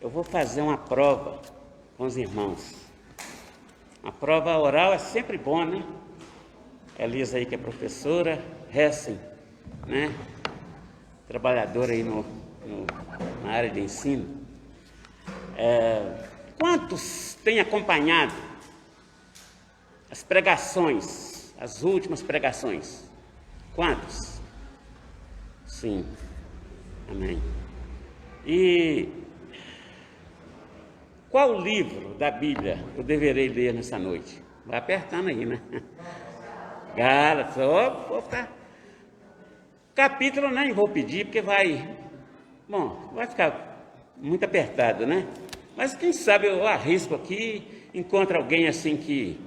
eu vou fazer uma prova com os irmãos. A prova oral é sempre bom, né? Elisa aí que é professora, Hessen, né? Trabalhadora aí na área de ensino. Quantos têm acompanhado as pregações, as últimas pregações? Quantos? Sim. Amém. E qual livro da Bíblia eu deverei ler nessa noite? Vai apertando aí, né? Gálatas, opa. Capítulo nem vou pedir, porque vai ficar muito apertado, né? Mas quem sabe eu arrisco aqui, encontro alguém assim que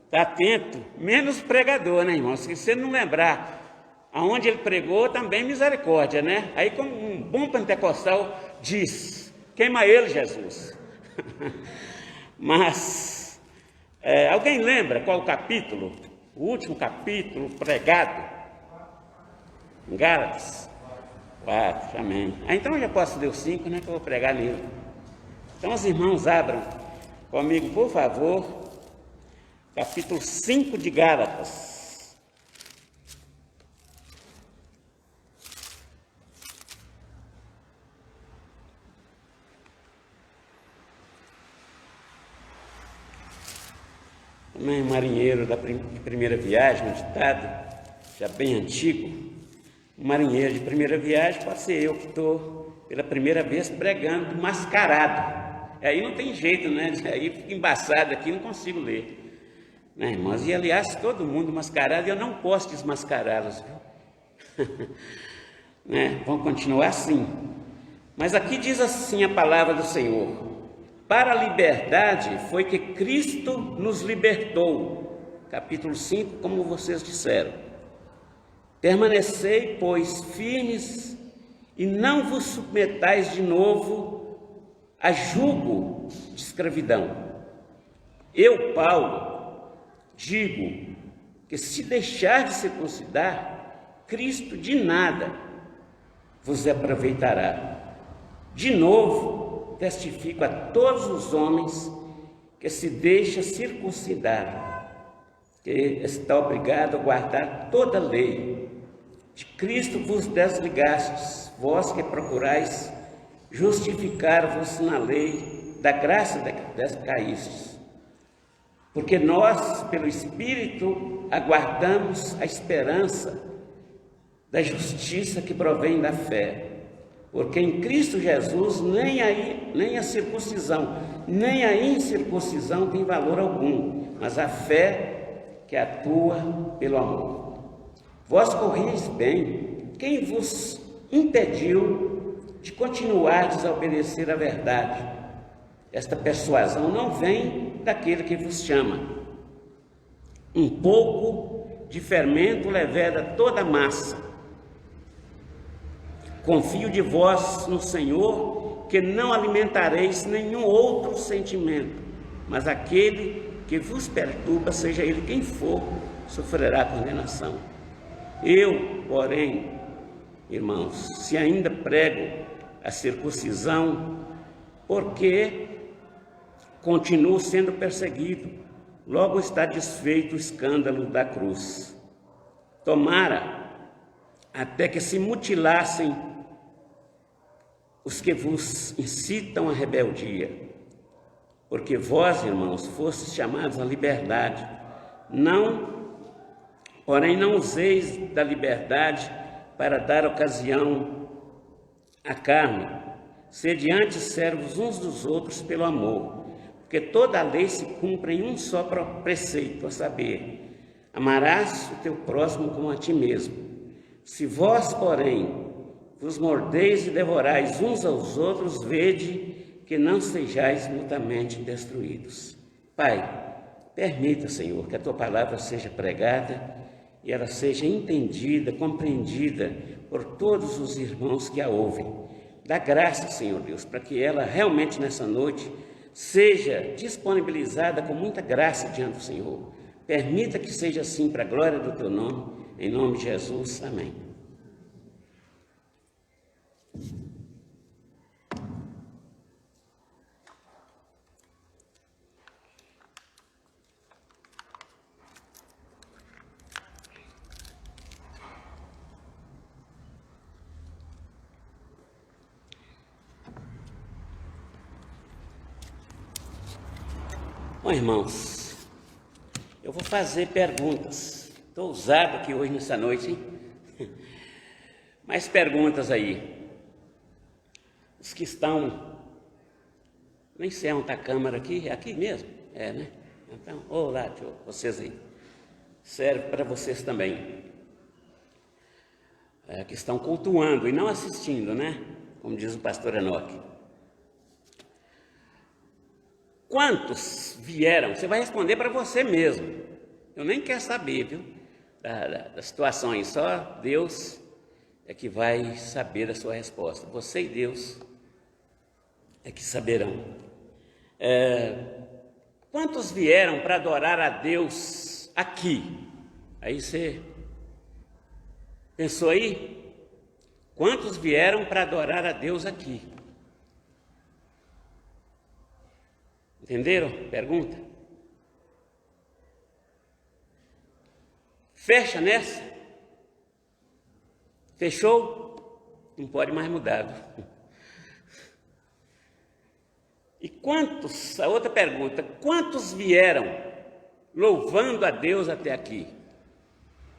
está atento, menos pregador, né, irmão? Se você não lembrar aonde ele pregou, também misericórdia, né? Aí como um bom pentecostal diz, queima ele, Jesus. Mas, alguém lembra qual o capítulo? O último capítulo pregado? Em Gálatas 4, amém. Então eu já posso ler o 5, né, que eu vou pregar nele. Então os irmãos abram comigo, por favor, capítulo 5 de Gálatas. Também marinheiro de primeira viagem, um ditado já bem antigo. Um marinheiro de primeira viagem pode ser eu que estou pela primeira vez pregando mascarado. Aí não tem jeito, né? Aí fica embaçado aqui, não consigo ler. Né, irmãos? E aliás, todo mundo mascarado, e eu não posso desmascará-los, viu? Né? Vamos continuar assim. Mas aqui diz assim a palavra do Senhor: para a liberdade foi que Cristo nos libertou. Capítulo 5, como vocês disseram. Permanecei, pois, firmes e não vos submetais de novo a jugo de escravidão. Eu, Paulo, digo que se deixar de circuncidar, Cristo de nada vos aproveitará. De novo, testifico a todos os homens que se deixa circuncidar, que está obrigado a guardar toda a lei. De Cristo vos desligastes, vós que procurais justificar-vos na lei, da graça da caístes. Porque nós, pelo Espírito, aguardamos a esperança da justiça que provém da fé. Porque em Cristo Jesus nem a circuncisão, nem a incircuncisão tem valor algum, mas a fé que atua pelo amor. Vós corrieis bem, quem vos impediu de continuar a desobedecer a verdade? Esta persuasão não vem daquele que vos chama. Um pouco de fermento leveda toda a massa. Confio de vós no Senhor, que não alimentareis nenhum outro sentimento, mas aquele que vos perturba, seja ele quem for, sofrerá condenação. Eu, porém, irmãos, se ainda prego a circuncisão, porque continuo sendo perseguido, logo está desfeito o escândalo da cruz. Tomara até que se mutilassem os que vos incitam à rebeldia, porque vós, irmãos, fostes chamados à liberdade, porém não useis da liberdade para dar ocasião à carne, sede antes servos uns dos outros pelo amor, porque toda a lei se cumpre em um só preceito, a saber, amarás o teu próximo como a ti mesmo. Se vós, porém, vos mordeis e devorais uns aos outros, vede que não sejais mutuamente destruídos. Pai, permita, Senhor, que a tua palavra seja pregada e ela seja entendida, compreendida por todos os irmãos que a ouvem. Dá graça, Senhor Deus, para que ela realmente nessa noite seja disponibilizada com muita graça diante do Senhor. Permita que seja assim para a glória do teu nome, em nome de Jesus, amém. Bom, irmãos, eu vou fazer perguntas. Estou ousado aqui hoje nessa noite, hein? Mais perguntas aí. Os que estão... Nem sei onde está a câmera aqui. É aqui mesmo? É, né? Então, olá, vocês aí. Serve para vocês também. Que estão cultuando e não assistindo, né? Como diz o pastor Enoque. Quantos vieram? Você vai responder para você mesmo. Eu nem quero saber, viu? Da situação aí. Só Deus é que vai saber da sua resposta. Você e Deus é que saberão. Quantos vieram para adorar a Deus aqui? Aí você pensou aí? Quantos vieram para adorar a Deus aqui? Entenderam? Pergunta. Fecha nessa. Fechou? Não pode mais mudar. E quantos, a outra pergunta, quantos vieram louvando a Deus até aqui?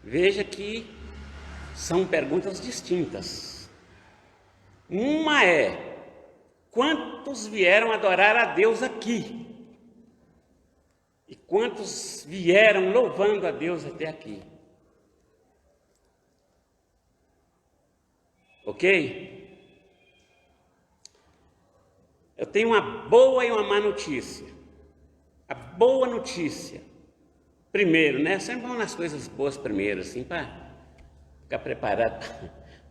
Veja que são perguntas distintas. Uma é, quantos vieram adorar a Deus aqui? E quantos vieram louvando a Deus até aqui? Ok? Eu tenho uma boa e uma má notícia. A boa notícia, primeiro, né? Sempre vamos nas coisas boas primeiro, assim, para ficar preparado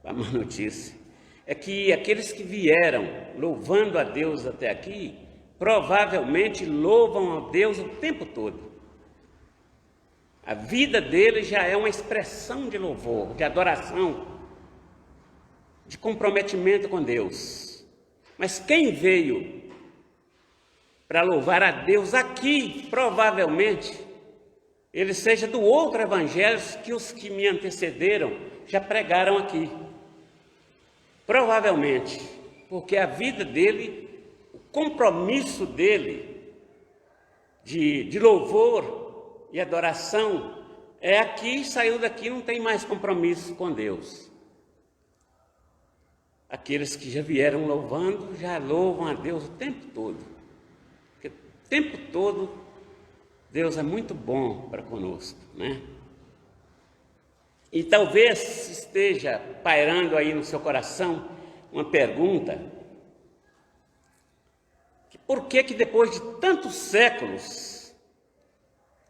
para a má notícia. É que aqueles que vieram louvando a Deus até aqui, provavelmente louvam a Deus o tempo todo. A vida deles já é uma expressão de louvor, de adoração, de comprometimento com Deus. Mas quem veio para louvar a Deus aqui, provavelmente, ele seja do outro evangelho que os que me antecederam já pregaram aqui. Provavelmente, porque a vida dele, o compromisso dele de louvor e adoração é aqui, saiu daqui, não tem mais compromisso com Deus. Aqueles que já vieram louvando, já louvam a Deus o tempo todo. Porque o tempo todo, Deus é muito bom para conosco, né? E talvez esteja pairando aí no seu coração uma pergunta. Por que depois de tantos séculos,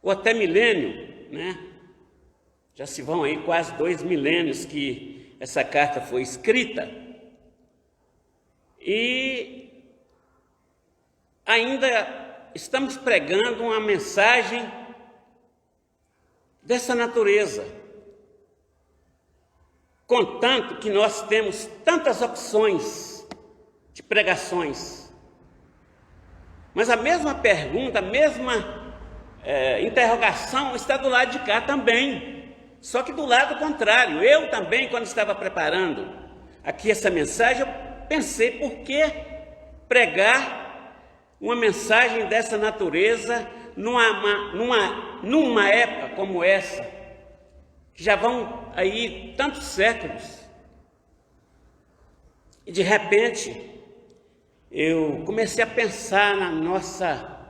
ou até milênio, né? Já se vão aí quase 2 milênios que essa carta foi escrita, e ainda estamos pregando uma mensagem dessa natureza, contanto que nós temos tantas opções de pregações. Mas a mesma pergunta, a mesma interrogação está do lado de cá também, só que do lado contrário. Eu também, quando estava preparando aqui essa mensagem, eu pensei, por que pregar uma mensagem dessa natureza numa época como essa, que já vão aí tantos séculos? E de repente, eu comecei a pensar na nossa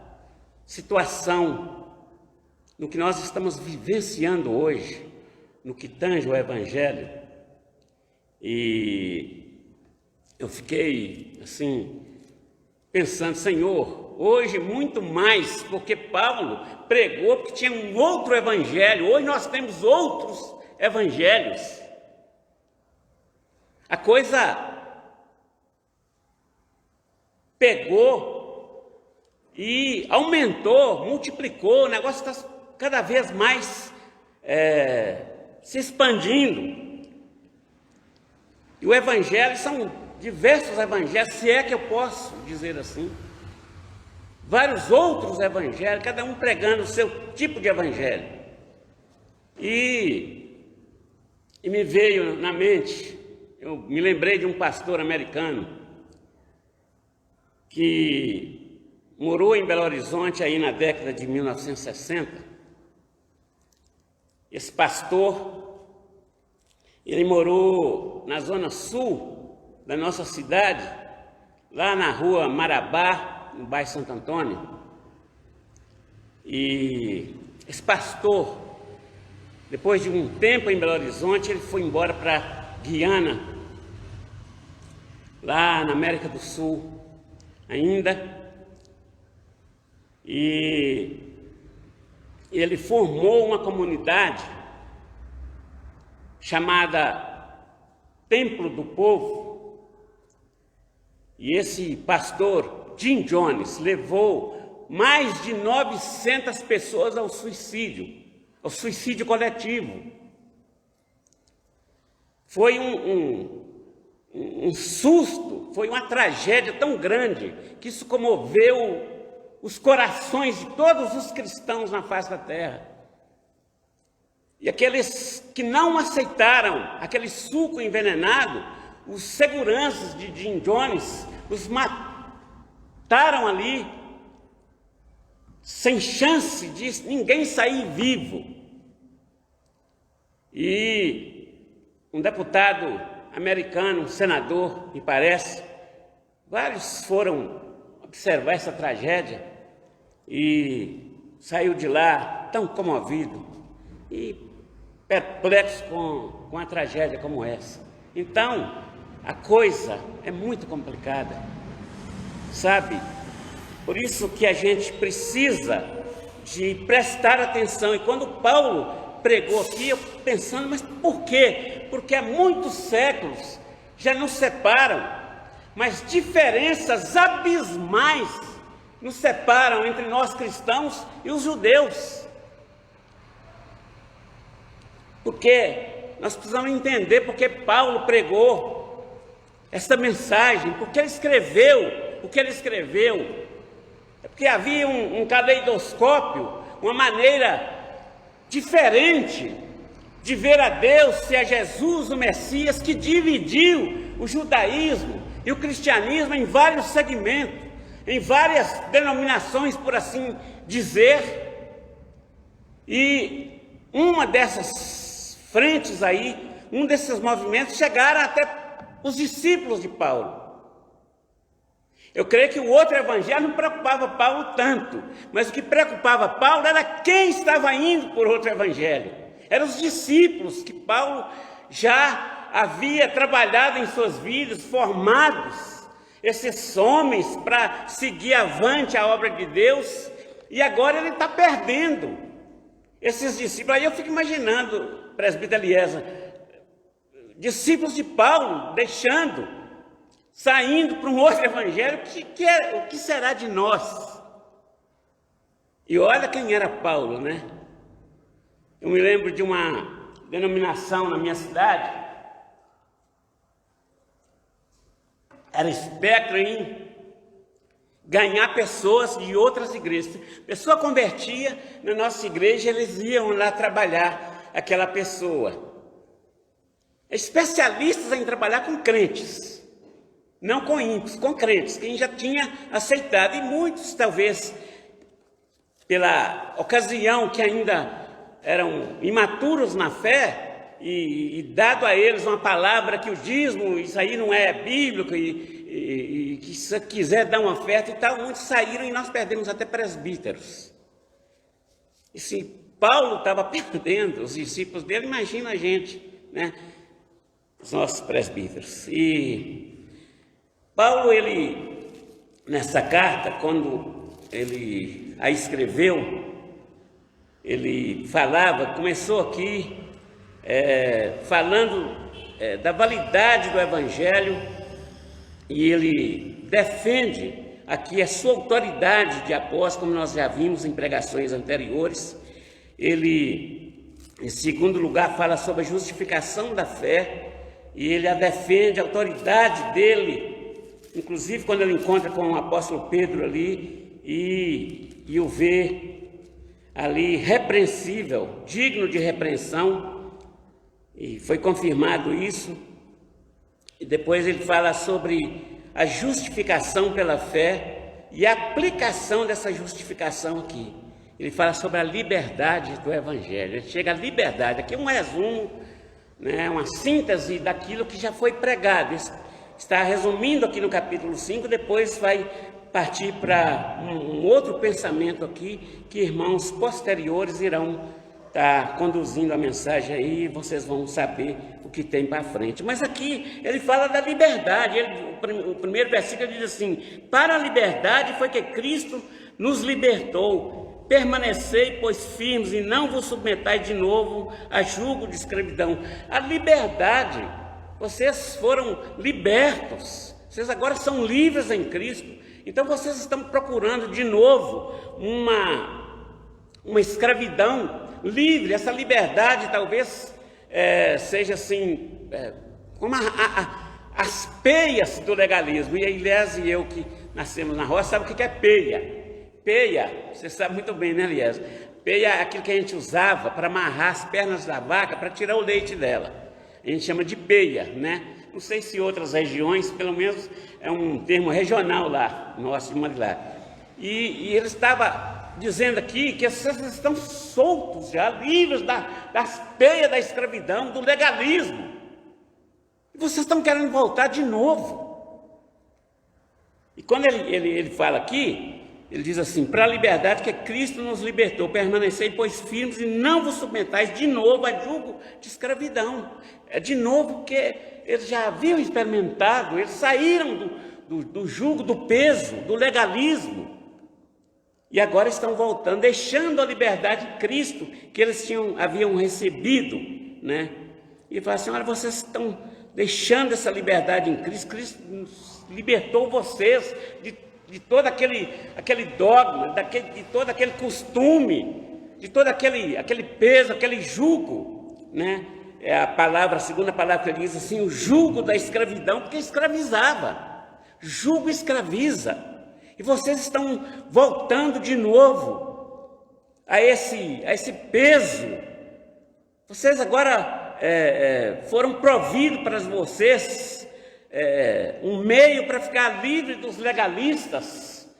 situação, no que nós estamos vivenciando hoje, no que tange o Evangelho, e eu fiquei, assim, pensando, Senhor, hoje muito mais, porque Paulo pregou porque tinha um outro evangelho, hoje nós temos outros evangelhos. A coisa pegou e aumentou, multiplicou, o negócio está cada vez mais se expandindo. E o evangelho são diversos evangelhos, se é que eu posso dizer assim, vários outros evangelhos, cada um pregando o seu tipo de evangelho. E me veio na mente, eu me lembrei de um pastor americano que morou em Belo Horizonte aí na década de 1960. Esse pastor, ele morou na zona sul da nossa cidade, lá na rua Marabá, no bairro Santo Antônio. E esse pastor, depois de um tempo em Belo Horizonte, ele foi embora para Guiana, lá na América do Sul ainda. E ele formou uma comunidade chamada Templo do Povo. E esse pastor, Jim Jones, levou mais de 900 pessoas ao suicídio coletivo. Foi um susto, foi uma tragédia tão grande que isso comoveu os corações de todos os cristãos na face da terra. E aqueles que não aceitaram aquele suco envenenado, os seguranças de Jim Jones, os mataram ali, sem chance de ninguém sair vivo. E um deputado americano, um senador, me parece, vários foram observar essa tragédia e saiu de lá tão comovido e perplexo com uma tragédia como essa. Então, a coisa é muito complicada, sabe? Por isso que a gente precisa de prestar atenção. E quando Paulo pregou aqui, eu pensando, mas por quê? Porque há muitos séculos já nos separam, mas diferenças abismais nos separam entre nós cristãos e os judeus. Porque nós precisamos entender porque Paulo pregou esta mensagem, porque ele escreveu o que ele escreveu. É porque havia um caleidoscópio, uma maneira diferente de ver a Deus e a Jesus, o Messias, que dividiu o judaísmo e o cristianismo em vários segmentos, em várias denominações, por assim dizer. E uma dessas frentes aí, um desses movimentos, chegaram até os discípulos de Paulo. Eu creio que o outro evangelho não preocupava Paulo tanto, mas o que preocupava Paulo era quem estava indo por outro evangelho. Eram os discípulos que Paulo já havia trabalhado em suas vidas, formados esses homens para seguir avante a obra de Deus, e agora ele está perdendo esses discípulos. Aí eu fico imaginando, presbítero Eliezer, discípulos de Paulo deixando, saindo para um outro evangelho. O que será de nós? E olha quem era Paulo, né? Eu me lembro de uma denominação na minha cidade, era espectro em ganhar pessoas de outras igrejas. A pessoa convertia na nossa igreja, eles iam lá trabalhar aquela pessoa. Especialistas em trabalhar com crentes, não com ímpios, com crentes, quem já tinha aceitado. E muitos, talvez, pela ocasião que ainda eram imaturos na fé, e dado a eles uma palavra que o dízimo, isso aí não é bíblico, e que se quiser dar uma oferta e tal, muitos saíram e nós perdemos até presbíteros. E se Paulo estava perdendo os discípulos dele, imagina a gente, né? Os nossos presbíteros. E Paulo, ele, nessa carta, quando ele a escreveu, ele falava, começou aqui, falando da validade do Evangelho, e ele defende aqui a sua autoridade de apóstolo, como nós já vimos em pregações anteriores. Ele, em segundo lugar, fala sobre a justificação da fé, e ele a defende, a autoridade dele, inclusive quando ele encontra com o apóstolo Pedro ali, e o vê ali repreensível, digno de repreensão, e foi confirmado isso. E depois ele fala sobre a justificação pela fé, e a aplicação dessa justificação aqui. Ele fala sobre a liberdade do Evangelho. Ele chega à liberdade. Aqui é um resumo, né, uma síntese daquilo que já foi pregado. Está resumindo aqui no capítulo 5, depois vai partir para um outro pensamento aqui, que irmãos posteriores irão estar conduzindo a mensagem aí, e vocês vão saber o que tem para frente. Mas aqui ele fala da liberdade. O primeiro versículo diz assim: para a liberdade foi que Cristo nos libertou. Permanecei, pois, firmes, e não vos submetais de novo a jugo de escravidão. A liberdade, vocês foram libertos, vocês agora são livres em Cristo. Então vocês estão procurando de novo uma escravidão livre. Essa liberdade talvez seja assim, como as peias do legalismo. E a Elias e eu que nascemos na roça, sabe o que é peia? Peia, você sabe muito bem, né, Elias? Peia é aquilo que a gente usava para amarrar as pernas da vaca, para tirar o leite dela. A gente chama de peia, né? Não sei se outras regiões, pelo menos é um termo regional lá, nosso de Marilá. E ele estava dizendo aqui que vocês estão soltos já, livres das peias da escravidão, do legalismo. E vocês estão querendo voltar de novo. E quando ele fala aqui, ele diz assim: para a liberdade que Cristo nos libertou, permanecei, pois, firmes, e não vos submetais de novo a jugo de escravidão. É de novo que eles já haviam experimentado, eles saíram do jugo, do peso, do legalismo, e agora estão voltando, deixando a liberdade de Cristo que eles haviam recebido, né? E fala assim: olha, vocês estão deixando essa liberdade em Cristo. Cristo libertou vocês de todo aquele dogma, de todo aquele costume, de todo aquele peso, aquele jugo, né? É a segunda palavra que ele diz assim: o jugo da escravidão, porque escravizava. Jugo escraviza. E vocês estão voltando de novo a esse peso. Vocês agora foram providos para vocês um meio para ficar livre dos legalistas.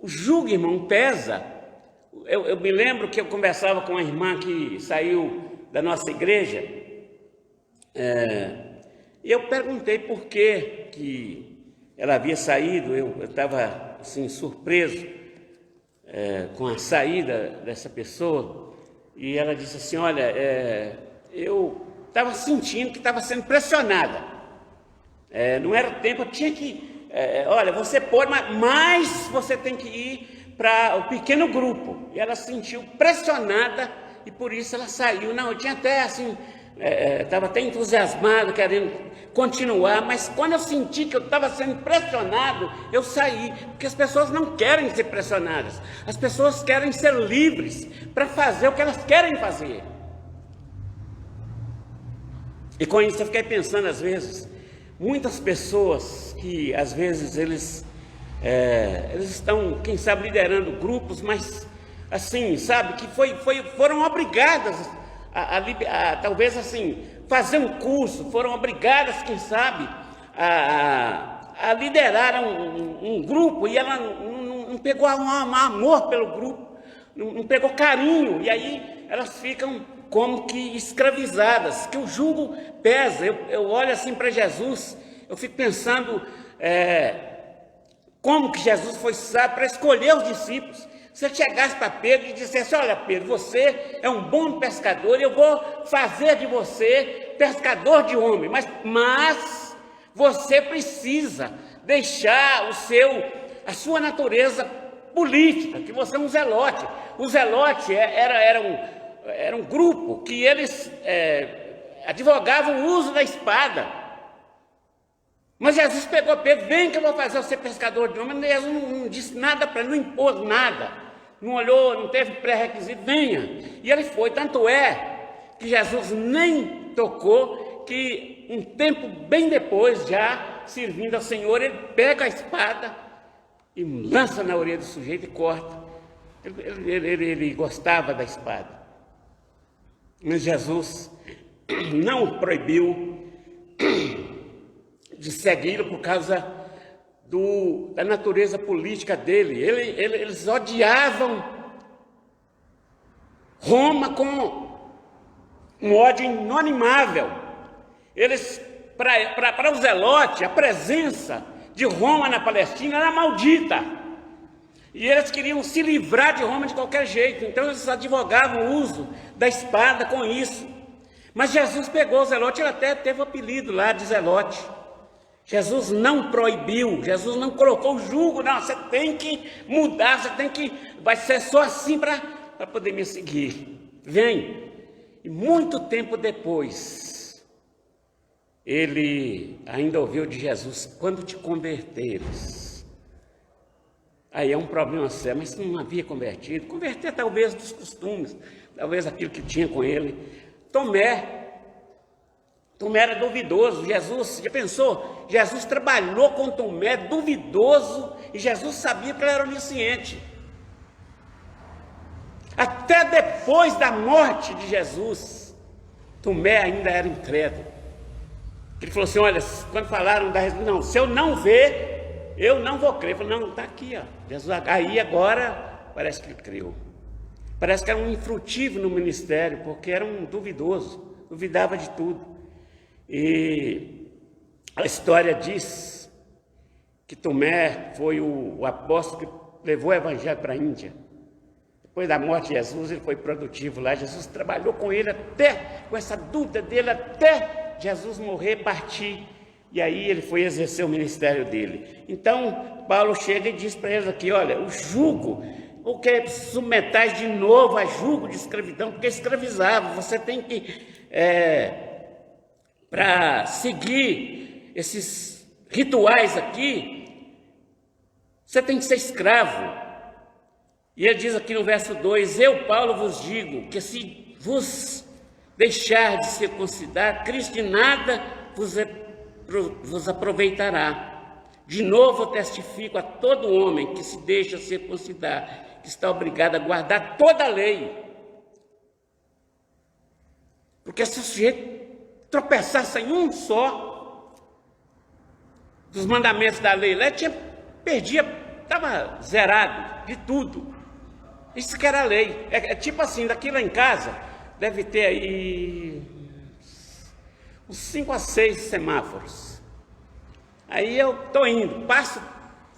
O jugo, irmão, pesa. Eu me lembro que eu conversava com uma irmã que saiu da nossa igreja, e eu perguntei por que ela havia saído. Eu estava assim surpreso com a saída dessa pessoa, e ela disse assim: olha, eu estava sentindo que estava sendo pressionada. Não era o tempo, eu tinha que, olha, você pode, mas você tem que ir para o pequeno grupo. E ela se sentiu pressionada e por isso ela saiu. Não, eu tinha até assim, estava até entusiasmado, querendo continuar, mas quando eu senti que eu estava sendo pressionado, eu saí, porque as pessoas não querem ser pressionadas, as pessoas querem ser livres para fazer o que elas querem fazer. E com isso eu fiquei pensando, às vezes, muitas pessoas que às vezes eles estão, quem sabe, liderando grupos, mas assim, sabe, que foram obrigadas a talvez assim, fazer um curso, foram obrigadas, quem sabe, a liderar um grupo, e ela não pegou um amor pelo grupo, não pegou carinho, e aí elas ficam como que escravizadas, que o jugo pesa. Eu olho assim para Jesus, eu fico pensando como que Jesus foi sábio para escolher os discípulos. Se ele chegasse para Pedro e dissesse: olha, Pedro, você é um bom pescador, eu vou fazer de você pescador de homem, mas você precisa deixar a sua natureza política, que você é um zelote. O zelote era um grupo que eles advogavam o uso da espada. Mas Jesus pegou Pedro: vem que eu vou fazer você pescador de homem. Mas Jesus não disse nada para ele, não impôs nada, não olhou, não teve pré-requisito, venha. E ele foi, tanto que Jesus nem tocou, que um tempo bem depois, já servindo ao Senhor, ele pega a espada e lança na orelha do sujeito e corta. Ele gostava da espada. Mas Jesus não o proibiu de segui-lo por causa da natureza política dele. Eles odiavam Roma com um ódio inanimável. Para o Zelote, a presença de Roma na Palestina era maldita. E eles queriam se livrar de Roma de qualquer jeito. Então eles advogavam o uso da espada com isso. Mas Jesus pegou o Zelote, ele até teve o apelido lá de Zelote. Jesus não proibiu, Jesus não colocou jugo, não, você tem que mudar, vai ser só assim para poder me seguir. Vem. E muito tempo depois, ele ainda ouviu de Jesus: quando te converteres. Aí é um problema sério, mas não havia convertido. Converter talvez dos costumes, talvez aquilo que tinha com ele. Tomé era duvidoso. Jesus, já pensou? Jesus trabalhou com Tomé, duvidoso, e Jesus sabia que ele era onisciente. Até depois da morte de Jesus, Tomé ainda era incrédulo. Ele falou assim: olha, quando falaram da ressurreição, não, se eu não ver, eu não vou crer. Ele falou: não, está aqui, ó. Jesus, aí agora parece que ele creu. Parece que era um infrutível no ministério, porque era um duvidoso, duvidava de tudo. E a história diz que Tomé foi o apóstolo que levou o evangelho para a Índia. Depois da morte de Jesus, ele foi produtivo lá. Jesus trabalhou com ele até, com essa dúvida dele, até Jesus morrer, partir. E aí ele foi exercer o ministério dele. Então, Paulo chega e diz para eles aqui: olha, o jugo, o que submetais de novo a jugo de escravidão, porque escravizava. Você tem que, para seguir esses rituais aqui, você tem que ser escravo. E ele diz aqui no verso 2: eu, Paulo, vos digo que se vos deixar de circuncidar, Cristo de nada vos aproveitará. De novo eu testifico a todo homem que se deixa circuncidar, que está obrigado a guardar toda a lei. Porque se o sujeito tropeçasse em um só dos mandamentos da lei, ele perdia, estava zerado de tudo. Isso que era a lei. É tipo assim, daqui lá em casa, deve ter aí uns 5 a 6 semáforos. Aí eu estou indo, passo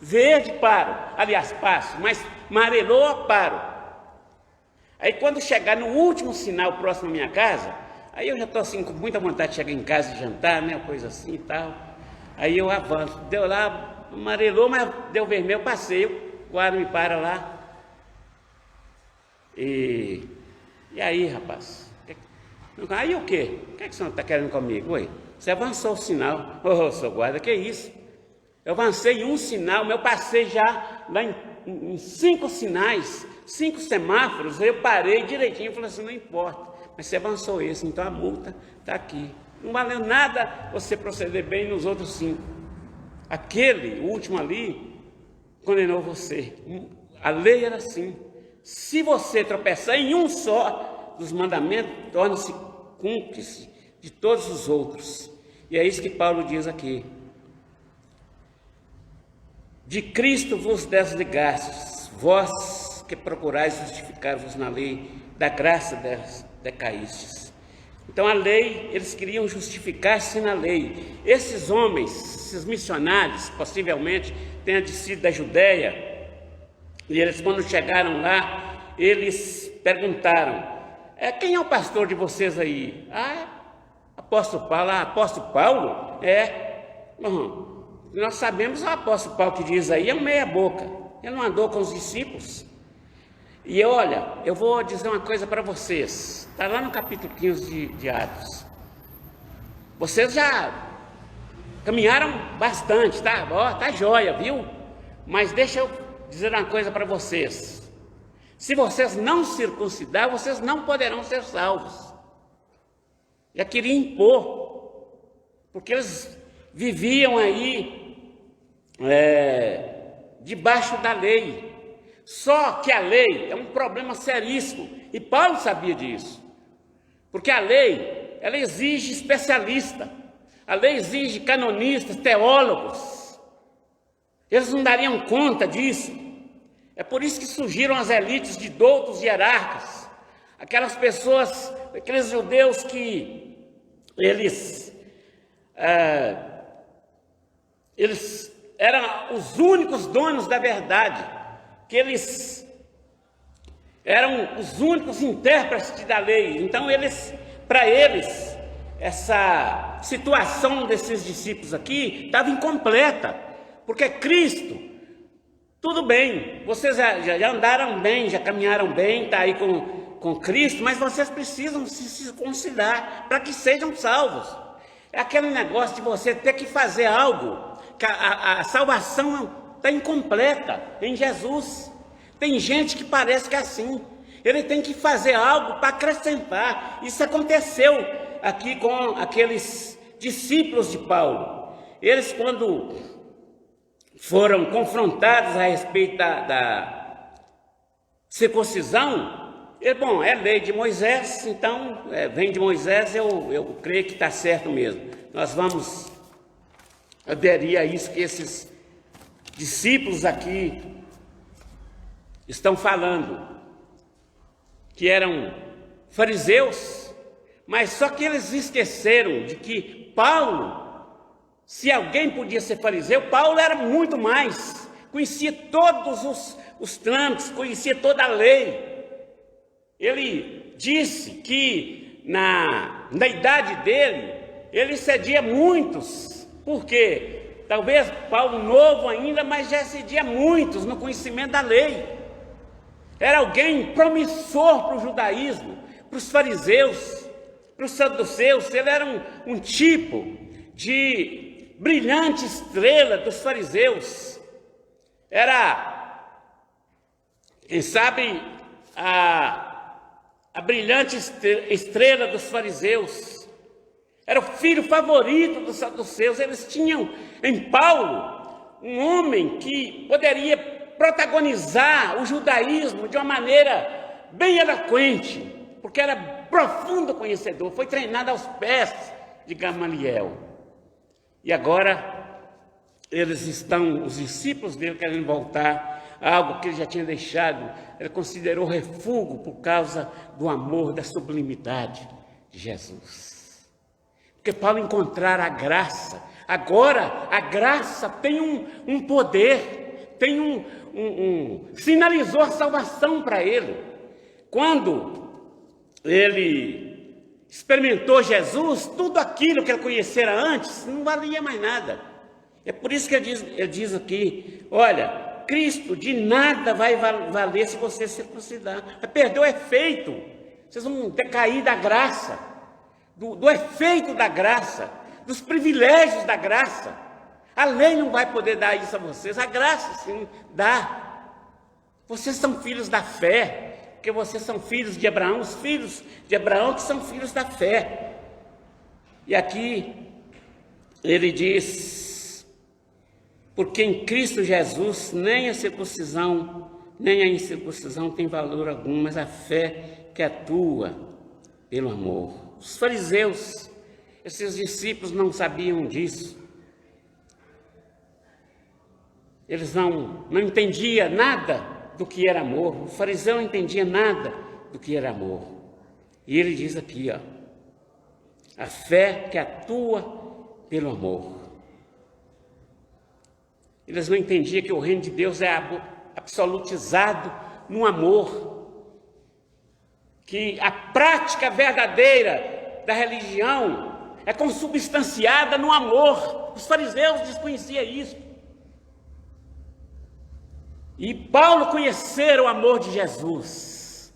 verde, paro. Aliás, passo, mas amarelou, paro. Aí quando chegar no último sinal próximo à minha casa, aí eu já estou assim com muita vontade de chegar em casa e jantar, né, coisa assim e tal. Aí eu avanço, deu lá, amarelou, mas deu vermelho, eu passei, o guarda me para lá. E aí, rapaz? Aí o quê? O que é que o senhor está querendo comigo? Oi, você avançou o sinal. Ô, seu guarda, que isso? Eu avancei um sinal, mas eu passei já lá em 5 sinais, 5 semáforos, aí eu parei direitinho e falei assim: não importa, mas você avançou esse, então a multa está aqui. Não valeu nada você proceder bem nos outros 5. Aquele, o último ali, condenou você. A lei era assim. Se você tropeçar em um só dos mandamentos, torna-se cúmplice de todos os outros. E é isso que Paulo diz aqui: de Cristo vos desligastes, vós que procurais justificar-vos na lei, da graça decaístes. Então a lei, eles queriam justificar-se na lei. Esses homens, esses missionários, possivelmente tenham sido da Judéia, e eles, quando chegaram lá, eles perguntaram: quem é o pastor de vocês aí? Apóstolo Paulo. Apóstolo Paulo? Nós sabemos, o apóstolo Paulo que diz aí é um meia boca. Ele não andou com os discípulos. E olha, eu vou dizer uma coisa para vocês. Está lá no capítulo 15 de Atos. Vocês já caminharam bastante, tá? Tá jóia, viu? Mas deixa eu dizer uma coisa para vocês: se vocês não circuncidar, vocês não poderão ser salvos. Já queria impor, porque eles viviam aí debaixo da lei. Só que a lei é um problema seríssimo, e Paulo sabia disso, porque a lei, ela exige especialista, a lei exige canonistas, teólogos. Eles não dariam conta disso. É por isso que surgiram as elites de doutos e hierarcas, aquelas pessoas, aqueles judeus que eles eram os únicos donos da verdade, que eles eram os únicos intérpretes da lei. Então para eles, essa situação desses discípulos aqui estava incompleta, porque Cristo, tudo bem, vocês já andaram bem, já caminharam bem, está aí com Cristo, mas vocês precisam se circuncidar para que sejam salvos. É aquele negócio de você ter que fazer algo, que a salvação está incompleta em Jesus. Tem gente que parece que é assim, ele tem que fazer algo para acrescentar. Isso aconteceu aqui com aqueles discípulos de Paulo. Eles, quando foram confrontados a respeito da circuncisão, bom, é lei de Moisés, então vem de Moisés, eu creio que está certo mesmo. Nós vamos aderir a isso que esses discípulos aqui estão falando, que eram fariseus, mas só que eles esqueceram de que Paulo, se alguém podia ser fariseu, Paulo era muito mais, conhecia todos os trâmites, conhecia toda a lei. Ele disse que na idade dele, ele excedia muitos, porque talvez Paulo novo ainda, mas já excedia muitos no conhecimento da lei. Era alguém promissor para o judaísmo, para os fariseus, para os saduceus. Ele era um tipo de brilhante estrela dos fariseus. Era, quem sabe, a brilhante estrela dos fariseus. Era o filho favorito dos saduceus. Eles tinham em Paulo um homem que poderia protagonizar o judaísmo de uma maneira bem eloquente, porque era profundo conhecedor, foi treinado aos pés de Gamaliel. E agora os discípulos dele querem voltar a algo que ele já tinha deixado. Ele considerou refúgio por causa do amor, da sublimidade de Jesus. Porque Paulo encontrara a graça. Agora a graça tem um poder, tem sinalizou a salvação para ele. Quando ele experimentou Jesus, tudo aquilo que ele conhecera antes não valia mais nada. É por isso que ele diz aqui: olha, Cristo de nada vai valer se você se circuncidar. Vai perder o efeito. Vocês vão decair da graça, do efeito da graça, dos privilégios da graça. A lei não vai poder dar isso a vocês, a graça sim dá. Vocês são filhos da fé, porque vocês são filhos de Abraão, os filhos de Abraão que são filhos da fé. E aqui ele diz: porque em Cristo Jesus nem a circuncisão, nem a incircuncisão tem valor algum, mas a fé que atua pelo amor. Os fariseus, esses discípulos não sabiam disso. Eles não entendiam nada do que era amor. O fariseu não entendia nada do que era amor. E ele diz aqui, ó, a fé que atua pelo amor. Eles não entendiam que o reino de Deus é absolutizado no amor. Que a prática verdadeira da religião é consubstanciada no amor. Os fariseus desconheciam isso. E Paulo conhecera o amor de Jesus.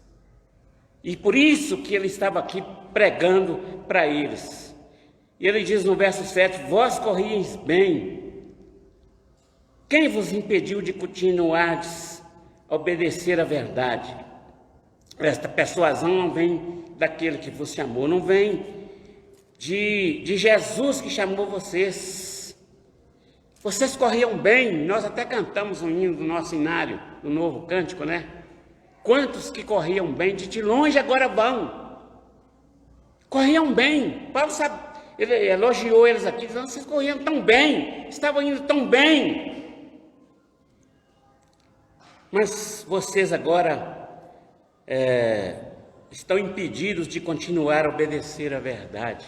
E por isso que ele estava aqui pregando para eles. E ele diz no verso 7, vós corrieis bem. Quem vos impediu de continuardes a obedecer à verdade? Esta persuasão não vem daquele que vos chamou, não vem de Jesus que chamou vocês. Vocês corriam bem, nós até cantamos um hino do nosso inário, do novo cântico, né? Quantos que corriam bem, de longe agora vão. Corriam bem. Paulo sabe, ele elogiou eles aqui, dizendo, vocês corriam tão bem, estavam indo tão bem. Mas vocês agora estão impedidos de continuar a obedecer à verdade,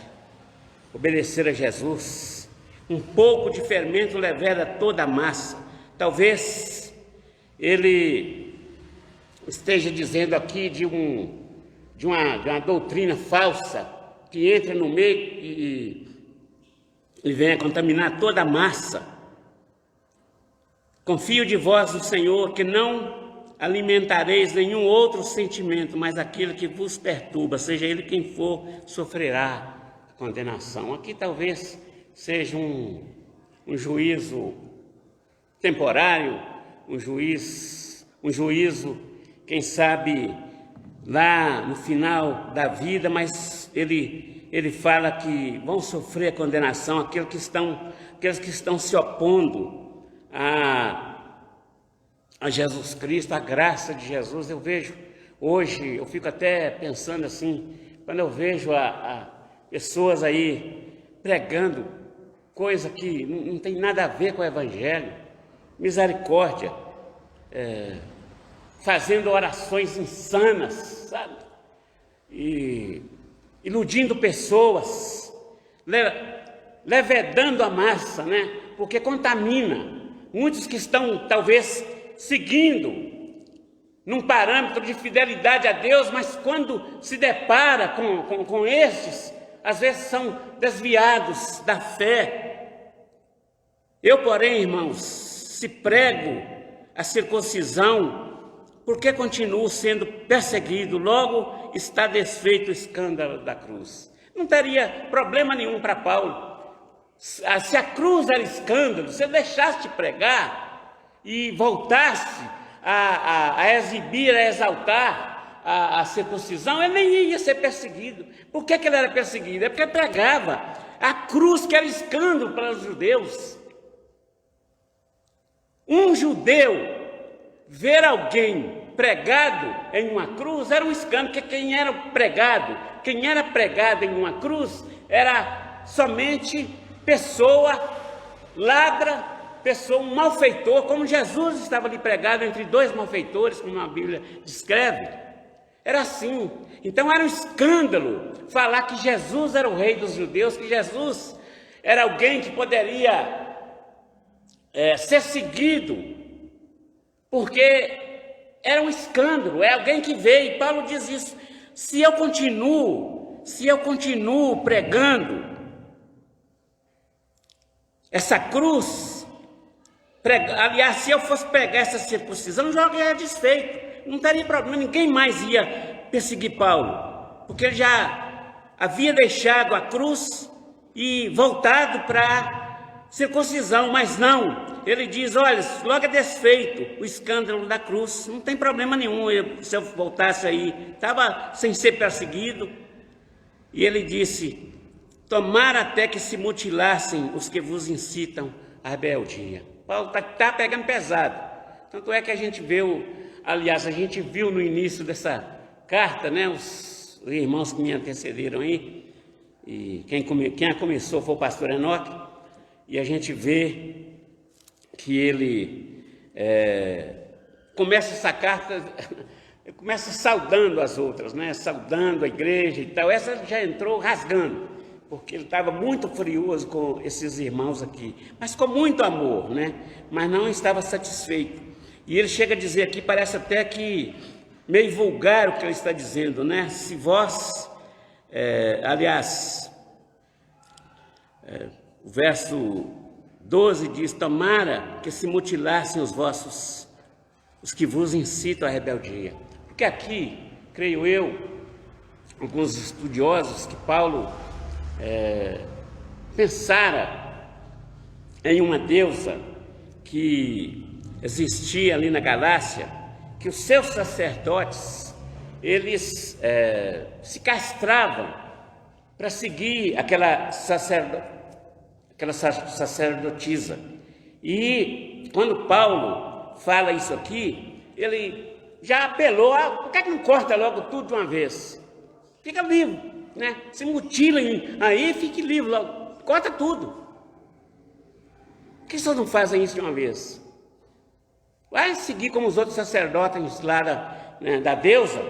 obedecer a Jesus. Um pouco de fermento leveda toda a massa. Talvez ele esteja dizendo aqui de uma doutrina falsa que entra no meio e venha contaminar toda a massa. Confio de vós no Senhor, que não alimentareis nenhum outro sentimento, mas aquele que vos perturba, seja ele quem for, sofrerá condenação. Aqui talvez seja um juízo temporário, um juízo, quem sabe, lá no final da vida, mas ele fala que vão sofrer a condenação aqueles que estão se opondo a Jesus Cristo, a graça de Jesus. Eu vejo hoje, eu fico até pensando assim, quando eu vejo pessoas aí pregando coisa que não tem nada a ver com o Evangelho, misericórdia, fazendo orações insanas, sabe? E iludindo pessoas, levedando a massa, né? Porque contamina. Muitos que estão, talvez, seguindo num parâmetro de fidelidade a Deus, mas quando se depara com estes, às vezes são desviados da fé. Eu, porém, irmãos, se prego a circuncisão, por que continuo sendo perseguido? Logo está desfeito o escândalo da cruz. Não teria problema nenhum para Paulo. Se a cruz era escândalo, se eu deixasse de pregar e voltasse a exibir, a exaltar a circuncisão, ele nem ia ser perseguido. Por que ele era perseguido? É porque pregava a cruz, que era escândalo para os judeus. Um judeu ver alguém pregado em uma cruz era um escândalo, porque quem era pregado em uma cruz era somente pessoa ladra, um malfeitor, como Jesus estava ali pregado entre dois malfeitores, como a Bíblia descreve. Era assim. Então era um escândalo falar que Jesus era o rei dos judeus, que Jesus era alguém que poderia ser seguido, porque era um escândalo, é alguém que veio. E Paulo diz isso: se eu continuo pregando essa cruz, aliás, se eu fosse pregar essa circuncisão, já era desfeito, não teria problema, ninguém mais ia perseguir Paulo, porque ele já havia deixado a cruz e voltado para a circuncisão. Mas não, ele diz: olha, logo é desfeito o escândalo da cruz, não tem problema nenhum, se eu voltasse aí, estava sem ser perseguido. E ele disse: tomara até que se mutilassem os que vos incitam à rebeldia. Paulo está pegando pesado. Tanto é que a gente viu no início dessa carta, né, os irmãos que me antecederam aí, e quem a começou foi o pastor Enoque, e a gente vê que ele começa essa carta, começa saudando as outras, né, saudando a igreja e tal. Essa já entrou rasgando, porque ele estava muito furioso com esses irmãos aqui, mas com muito amor, né? Mas não estava satisfeito. E ele chega a dizer aqui, parece até que meio vulgar o que ele está dizendo, né? Se vós, o verso 12 diz: tomara que se mutilassem os que vos incitam à rebeldia. Porque aqui, creio eu, alguns estudiosos, que Paulo pensara em uma deusa que existia ali na Galácia, que os seus sacerdotes, eles se castravam para seguir aquela sacerdotisa. E quando Paulo fala isso aqui, ele já apelou: por que não corta logo tudo de uma vez? Fica livre, né? Se mutilem aí, fique livre logo, corta tudo. Por que vocês não fazem isso de uma vez? Vai seguir como os outros sacerdotes lá da deusa.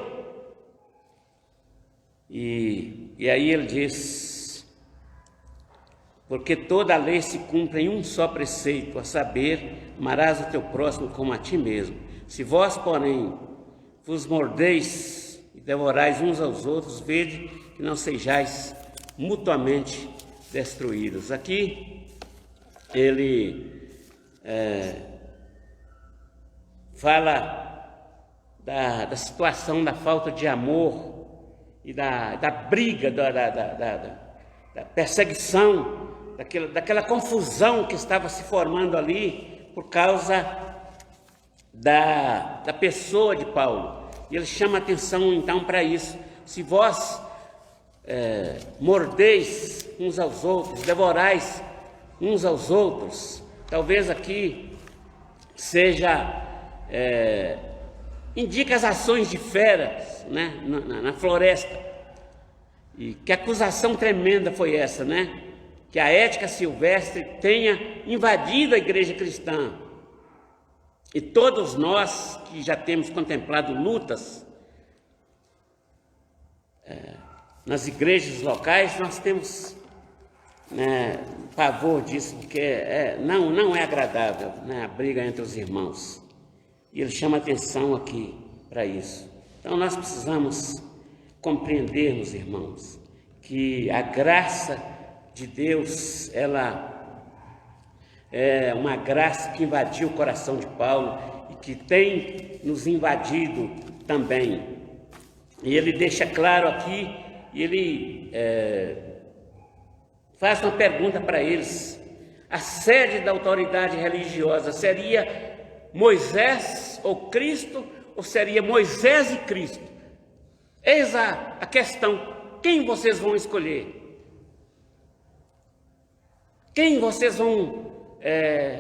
E aí ele diz: porque toda a lei se cumpre em um só preceito, a saber, amarás o teu próximo como a ti mesmo. Se vós, porém, vos mordeis e devorais uns aos outros, vede que não sejais mutuamente destruídos. Aqui ele fala da situação da falta de amor e da briga, da perseguição, daquela confusão que estava se formando ali por causa da pessoa de Paulo. E ele chama atenção então para isso. Se vós mordeis uns aos outros, devorais uns aos outros, talvez aqui seja indica as ações de feras, né, na floresta. E que acusação tremenda foi essa, né? Que a ética silvestre tenha invadido a igreja cristã. E todos nós que já temos contemplado lutas nas igrejas locais, nós temos pavor disso, porque não é agradável, né, a briga entre os irmãos. E ele chama atenção aqui para isso. Então nós precisamos compreendermos, irmãos, que a graça de Deus, ela é uma graça que invadiu o coração de Paulo e que tem nos invadido também. E ele deixa claro aqui, ele faz uma pergunta para eles: a sede da autoridade religiosa seria Moisés ou Cristo, ou seria Moisés e Cristo? Eis a questão: quem vocês vão escolher? Quem vocês vão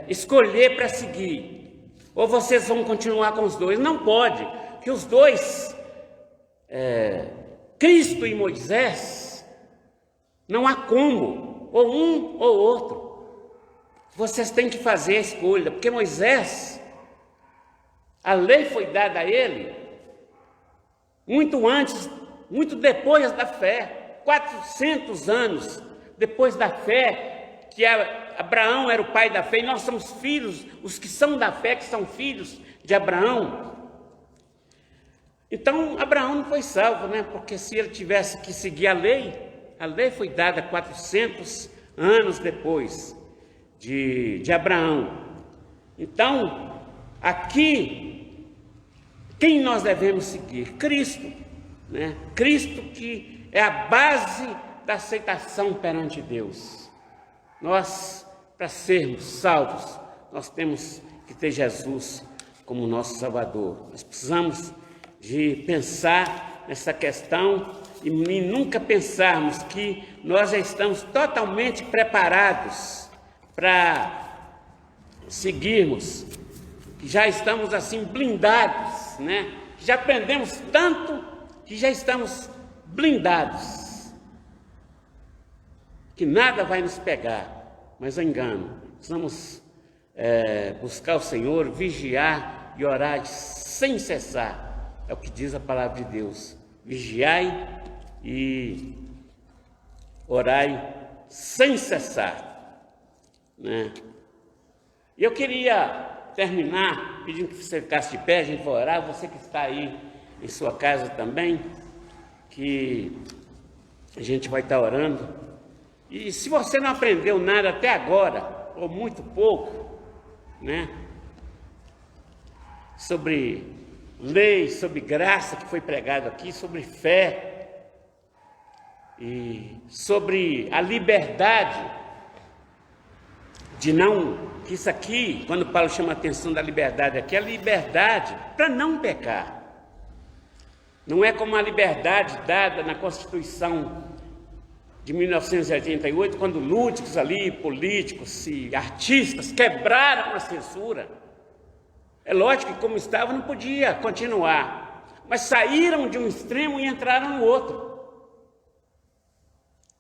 escolher para seguir? Ou vocês vão continuar com os dois? Não pode, que os dois, Cristo e Moisés, não há como, ou um ou outro. Vocês têm que fazer a escolha, porque Moisés, a lei foi dada a ele muito antes, muito depois da fé, 400 anos depois da fé, que Abraão era o pai da fé, e nós somos filhos, os que são da fé, que são filhos de Abraão. Então, Abraão não foi salvo, né? Porque se ele tivesse que seguir a lei foi dada 400 anos depois de Abraão. Então, aqui, quem nós devemos seguir? Cristo, né? Cristo, que é a base da aceitação perante Deus. Nós, para sermos salvos, nós temos que ter Jesus como nosso Salvador. Nós precisamos de pensar nessa questão e nunca pensarmos que nós já estamos totalmente preparados para seguirmos, que já estamos assim blindados, né? Já aprendemos tanto que já estamos blindados, que nada vai nos pegar, mas é engano. Precisamos buscar o Senhor, vigiar e orar sem cessar, é o que diz a palavra de Deus: vigiai e orai sem cessar, né? E eu queria terminar pedindo que você ficasse de pé, a gente vai orar. Você que está aí em sua casa também, que a gente vai estar orando. E se você não aprendeu nada até agora, ou muito pouco, né, sobre lei, sobre graça que foi pregado aqui, sobre fé e sobre a liberdade de não, que isso aqui, quando Paulo chama a atenção da liberdade aqui, é a liberdade para não pecar. Não é como a liberdade dada na Constituição de 1988, quando lúdicos ali, políticos e artistas quebraram a censura. É lógico que como estava não podia continuar, mas saíram de um extremo e entraram no outro.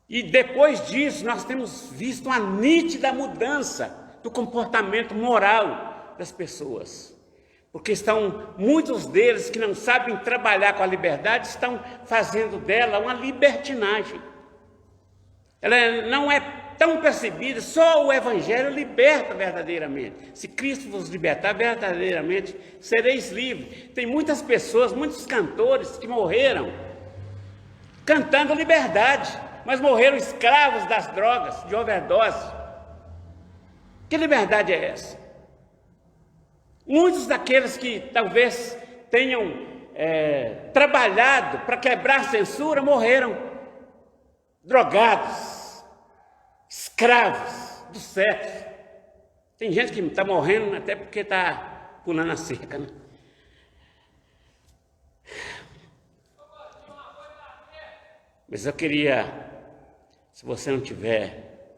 E depois disso nós temos visto uma nítida mudança do comportamento moral das pessoas. porque muitos deles que não sabem trabalhar com a liberdade, estão fazendo dela uma libertinagem. Ela não é tão percebida, só o Evangelho liberta verdadeiramente. Se Cristo vos libertar verdadeiramente, sereis livres. Tem muitas pessoas, muitos cantores que morreram cantando liberdade, mas morreram escravos das drogas, de overdose. Que liberdade é essa? Muitos daqueles que talvez tenham trabalhado para quebrar a censura morreram drogados, escravos do sexo. Tem gente que está morrendo até porque está pulando a cerca, né? Mas eu queria, se você não tiver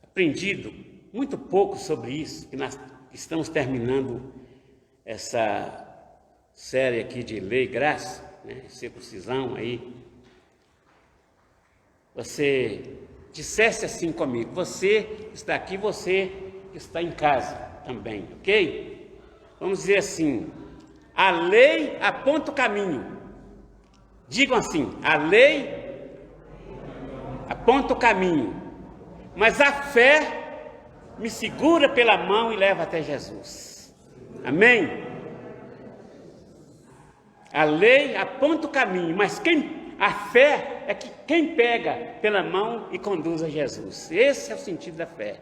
aprendido muito pouco sobre isso, que nós estamos terminando essa série aqui de Lei e Graça, né, circuncisão aí, você dissesse assim comigo: você está aqui, você está em casa também, ok? Vamos dizer assim: a lei aponta o caminho. Digam assim: a lei aponta o caminho, mas a fé me segura pela mão e leva até Jesus. Amém? A lei aponta o caminho, mas a fé é quem pega pela mão e conduz a Jesus. Esse é o sentido da fé.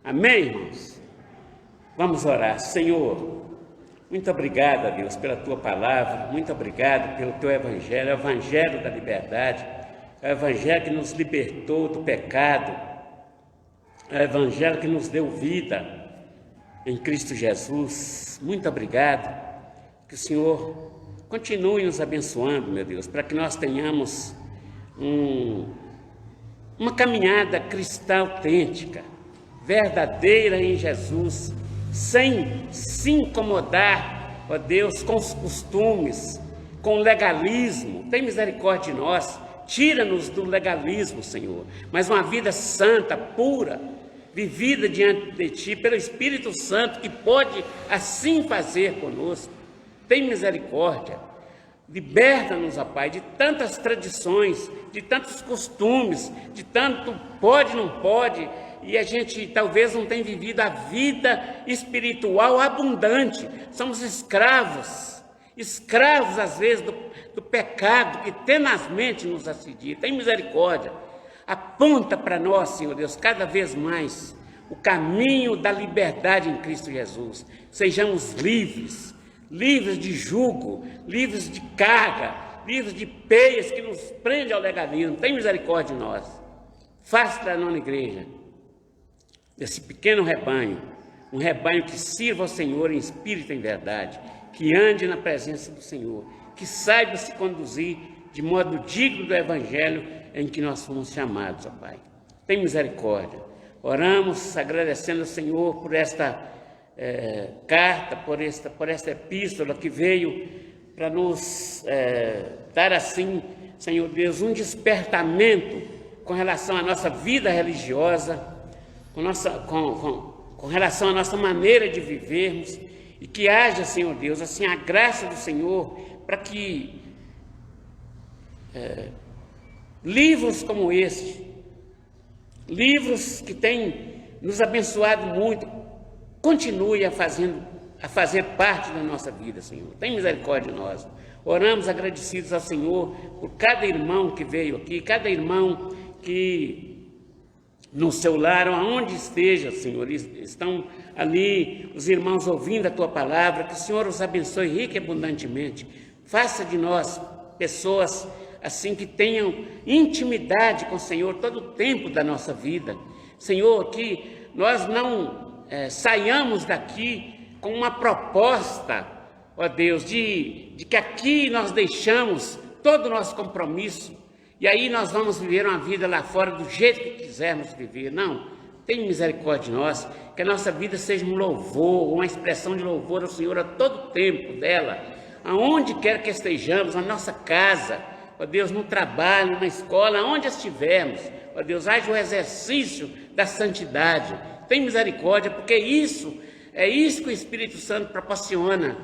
Amém, irmãos? Vamos orar. Senhor, muito obrigado, a Deus, pela Tua palavra, muito obrigado pelo Teu Evangelho, o Evangelho da liberdade, o Evangelho que nos libertou do pecado, o Evangelho que nos deu vida em Cristo Jesus. Muito obrigado, que o Senhor continue nos abençoando, meu Deus, para que nós tenhamos uma caminhada cristã autêntica, verdadeira em Jesus, sem se incomodar, ó Deus, com os costumes, com o legalismo. Tem misericórdia de nós, tira-nos do legalismo, Senhor, mas uma vida santa, pura, vivida diante de Ti, pelo Espírito Santo, que pode assim fazer conosco. Tem misericórdia, liberta-nos, ó Pai, de tantas tradições, de tantos costumes, de tanto pode, não pode, e a gente talvez não tenha vivido a vida espiritual abundante. Somos escravos às vezes do pecado que tenazmente nos assedia. Tem misericórdia, aponta para nós, Senhor Deus, cada vez mais o caminho da liberdade em Cristo Jesus. Sejamos livres de jugo, livres de carga, livres de peias que nos prende ao legalismo. Tem misericórdia de nós. Faça da nona igreja, desse pequeno rebanho, um rebanho que sirva ao Senhor em espírito e em verdade, que ande na presença do Senhor, que saiba se conduzir de modo digno do Evangelho em que nós fomos chamados, ó Pai. Tem misericórdia. Oramos agradecendo ao Senhor por esta carta, por esta epístola que veio para nos dar assim, Senhor Deus, um despertamento com relação à nossa vida religiosa, com relação à nossa maneira de vivermos, e que haja, Senhor Deus, assim a graça do Senhor para que livros como este, livros que têm nos abençoado muito, continue a fazer parte da nossa vida, Senhor. Tem misericórdia de nós. Oramos agradecidos ao Senhor por cada irmão que veio aqui, cada irmão que no seu lar, aonde esteja, Senhor, estão ali os irmãos ouvindo a Tua palavra, que o Senhor os abençoe rica e abundantemente. Faça de nós pessoas assim que tenham intimidade com o Senhor todo o tempo da nossa vida. Senhor, que nós não saiamos daqui com uma proposta, ó Deus, de que aqui nós deixamos todo o nosso compromisso e aí nós vamos viver uma vida lá fora do jeito que quisermos viver. Não, tem misericórdia de nós, que a nossa vida seja um louvor, uma expressão de louvor ao Senhor a todo tempo dela, aonde quer que estejamos, na nossa casa, ó Deus, no trabalho, na escola, aonde estivermos, ó Deus, haja o exercício da santidade. Tem misericórdia, porque isso É isso que o Espírito Santo proporciona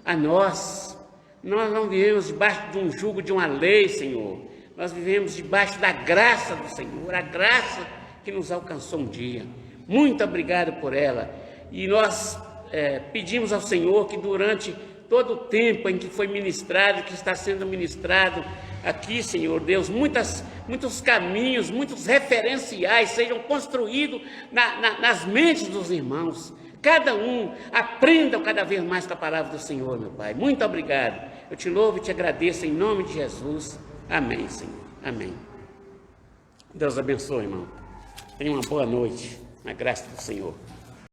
a nós. Nós não vivemos debaixo de um jugo, de uma lei, Senhor. Nós vivemos debaixo da graça do Senhor, a graça que nos alcançou um dia. Muito obrigado por ela. E nós pedimos ao Senhor que durante todo o tempo em que foi ministrado, que está sendo ministrado aqui, Senhor Deus, muitos caminhos, muitos referenciais sejam construídos nas mentes dos irmãos. Cada um aprenda cada vez mais com a palavra do Senhor, meu Pai. Muito obrigado. Eu te louvo e te agradeço em nome de Jesus. Amém, Senhor. Amém. Deus abençoe, irmão. Tenha uma boa noite, na graça do Senhor.